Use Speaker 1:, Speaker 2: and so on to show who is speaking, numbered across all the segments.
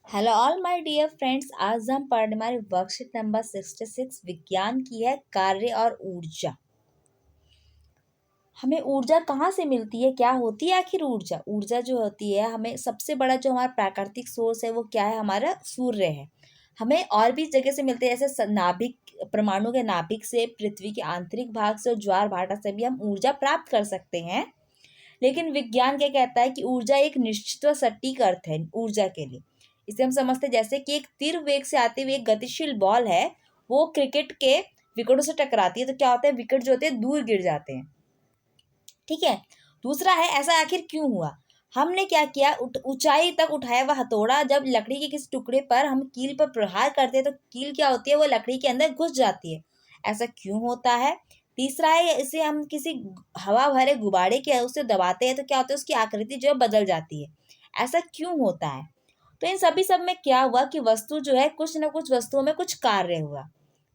Speaker 1: Hello all my dear friends, आज हम पढ़ने हमारे वर्कशीट नंबर 66 विज्ञान की है कार्य और ऊर्जा। हमें ऊर्जा कहाँ से मिलती है, क्या होती है आखिर ऊर्जा। ऊर्जा जो होती है, हमें सबसे बड़ा जो हमारा प्राकृतिक सोर्स है वो क्या है, हमारा सूर्य है। हमें और भी जगह से मिलते हैं, जैसे नाभिक, परमाणु के नाभिक से, पृथ्वी के आंतरिक भाग से और ज्वार भाटा से भी हम ऊर्जा प्राप्त कर सकते हैं। लेकिन विज्ञान क्या कहता है कि ऊर्जा एक निश्चित व सटीक अर्थ है ऊर्जा के लिए। इसे हम समझते हैं जैसे कि एक तीव्र वेग से आती हुई एक गतिशील बॉल है, वो क्रिकेट के विकेटों से टकराती है तो क्या होता है, विकेट जो होते हैं दूर गिर जाते हैं। ठीक है। दूसरा है, ऐसा आखिर क्यों हुआ। हमने क्या किया, ऊंचाई तक उठाया हुआ हथौड़ा जब लकड़ी के किसी टुकड़े पर हम कील पर प्रहार करते हैं तो कील क्या होती है, वो लकड़ी के अंदर घुस जाती है। ऐसा क्यों होता है। तीसरा है, इसे हम किसी हवा भरे गुब्बारे के उसे दबाते हैं तो क्या होता है, उसकी आकृति जो है बदल जाती है। ऐसा क्यों होता है। तो इन सभी सब में क्या हुआ कि वस्तु जो है, कुछ न कुछ वस्तुओं में कुछ कार्य हुआ।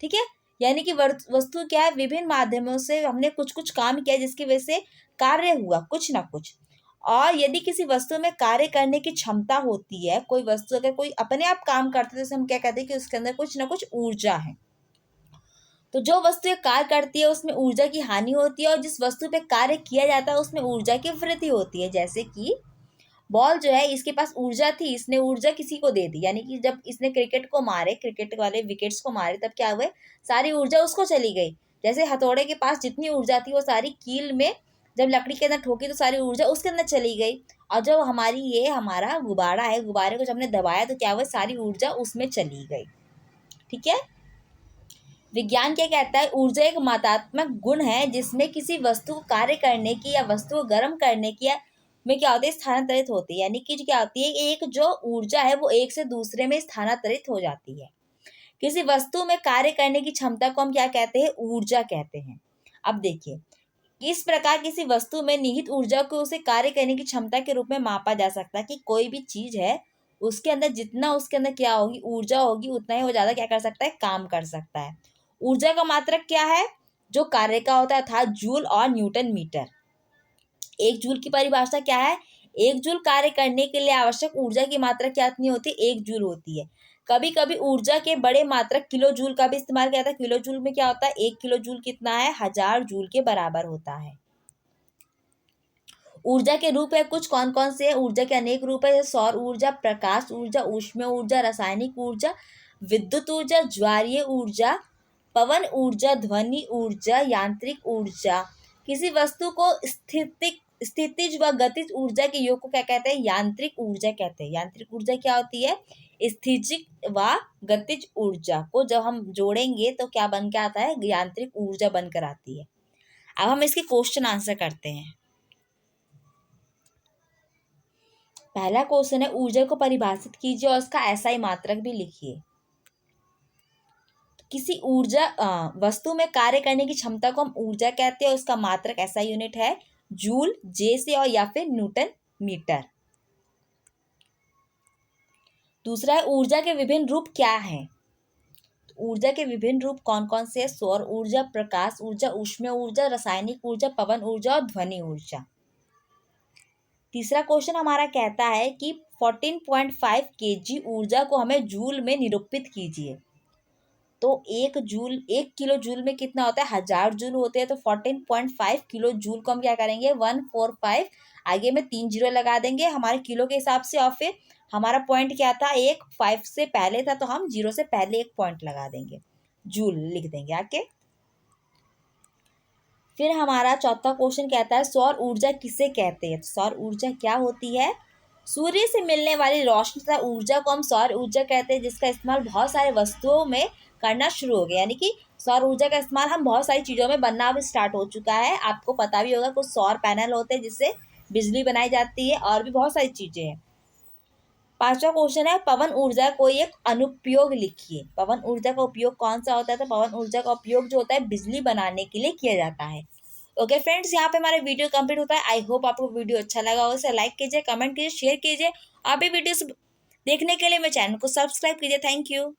Speaker 1: ठीक है। यानी कि वस्तु क्या है, विभिन्न माध्यमों से हमने कुछ कुछ काम किया जिसकी वजह से कार्य हुआ कुछ ना कुछ। और यदि किसी वस्तु में कार्य करने की क्षमता होती है, कोई वस्तु अगर कोई अपने आप काम करती है तो हम क्या कहते हैं कि उसके अंदर कुछ ना कुछ ऊर्जा है। तो जो वस्तु एक कार्य करती है उसमें ऊर्जा की हानि होती है, और जिस वस्तु पे कार्य किया जाता है उसमें ऊर्जा की वृद्धि होती है। जैसे कि बॉल जो है, इसके पास ऊर्जा थी, इसने ऊर्जा किसी को दे दी, यानी कि जब इसने क्रिकेट को मारे, क्रिकेट वाले विकेट्स को मारे, तब क्या हुए, सारी ऊर्जा उसको चली गई। जैसे हथौड़े के पास जितनी ऊर्जा थी वो सारी कील में जब लकड़ी के अंदर ठोकी तो सारी ऊर्जा उसके अंदर चली गई। और जब हमारा गुब्बारा है, गुब्बारे को जब हमने दबाया तो क्या हुआ, सारी ऊर्जा उसमें चली गई। ठीक है। विज्ञान क्या कहता है, ऊर्जा एक मात्रात्मक गुण है जिसमें किसी वस्तु को कार्य करने की या वस्तु को गर्म करने की या में क्या होती है, स्थानांतरित होती है। यानी कि क्या होती है, एक जो ऊर्जा है वो एक से दूसरे में स्थानांतरित हो जाती है। किसी वस्तु में कार्य करने की क्षमता को हम क्या कहते हैं, ऊर्जा कहते हैं। अब देखिए, इस प्रकार किसी वस्तु में निहित ऊर्जा को उसे कार्य करने की क्षमता के रूप में मापा जा सकता है कि कोई भी चीज है उसके अंदर जितना उसके अंदर क्या होगी, ऊर्जा होगी, उतना ही वो ज्यादा क्या कर सकता है, काम कर सकता है। ऊर्जा का मात्रक क्या है, जो कार्य का होता था, जूल और न्यूटन मीटर। एक जूल की परिभाषा क्या है, एक जूल कार्य करने के लिए आवश्यक ऊर्जा की मात्रा कितनी होती है, एक जूल होती है। कभी कभी ऊर्जा के बड़े मात्रक किलो जूल का भी इस्तेमाल किया जाता है। किलो जूल में क्या होता है, एक किलो जूल कितना है, 1000 जूल के बराबर होता है। ऊर्जा के रूप है कुछ, कौन कौन से है, ऊर्जा के अनेक रूप है, सौर ऊर्जा, प्रकाश ऊर्जा, ऊष्मीय ऊर्जा, रासायनिक ऊर्जा, विद्युत ऊर्जा, ज्वारीय ऊर्जा, पवन ऊर्जा, ध्वनि ऊर्जा, यांत्रिक ऊर्जा। किसी वस्तु को स्थितिज व गतिज ऊर्जा के योग को क्या कहते हैं, यांत्रिक ऊर्जा कहते हैं। यांत्रिक ऊर्जा क्या होती है, स्थितिज व गतिज ऊर्जा को जब हम जोड़ेंगे तो क्या बन के आता है, यांत्रिक ऊर्जा बनकर आती है। अब हम इसके क्वेश्चन आंसर करते हैं। पहला क्वेश्चन है, ऊर्जा को परिभाषित कीजिए और उसका एसआई मात्रक भी लिखिए। किसी ऊर्जा वस्तु में कार्य करने की क्षमता को हम ऊर्जा कहते हैं और उसका मात्रक एसआई यूनिट है जूल, जे से, और या फिर न्यूटन मीटर। दूसरा है, ऊर्जा के विभिन्न रूप क्या हैं। तो ऊर्जा के विभिन्न रूप कौन कौन से, सौर ऊर्जा, प्रकाश ऊर्जा, ऊष्मीय ऊर्जा, रासायनिक ऊर्जा, पवन ऊर्जा और ध्वनि ऊर्जा। तीसरा क्वेश्चन हमारा कहता है कि 14.5 kg ऊर्जा को हमें जूल में निरूपित कीजिए। तो एक किलो जूल में कितना होता है, 1000 जूल होते हैं। तो 14.5 किलो जूल को हम क्या करेंगे, 145, आगे में 3 जीरो लगा देंगे हमारे किलो के हिसाब से, और फिर हमारा पॉइंट क्या था, 5 से पहले था तो हम 0 से पहले एक पॉइंट लगा देंगे, जूल लिख देंगे आके। फिर हमारा चौथा क्वेश्चन कहता है, सौर ऊर्जा किसे कहते हैं। सौर ऊर्जा क्या होती है, सूर्य से मिलने वाली रोशनी तथा ऊर्जा को हम सौर ऊर्जा कहते हैं, जिसका इस्तेमाल बहुत सारे वस्तुओं में करना शुरू हो गया। यानी कि सौर ऊर्जा का इस्तेमाल हम बहुत सारी चीज़ों में बनना भी स्टार्ट हो चुका है। आपको पता भी होगा कुछ सौर पैनल होते हैं जिससे बिजली बनाई जाती है, और भी बहुत सारी चीज़ें हैं। पांचवा क्वेश्चन है, पवन ऊर्जा कोई एक अनुप्रयोग लिखिए। पवन ऊर्जा का उपयोग कौन सा होता है, तो पवन ऊर्जा का उपयोग जो होता है बिजली बनाने के लिए किया जाता है। ओके फ्रेंड्स, यहाँ पे हमारा वीडियो कंप्लीट होता है। आई होप आपको वीडियो अच्छा लगा हो, इसे लाइक कीजिए, कमेंट कीजिए, शेयर कीजिए। आप भी वीडियोस देखने के लिए मेरे चैनल को सब्सक्राइब कीजिए। Thank you.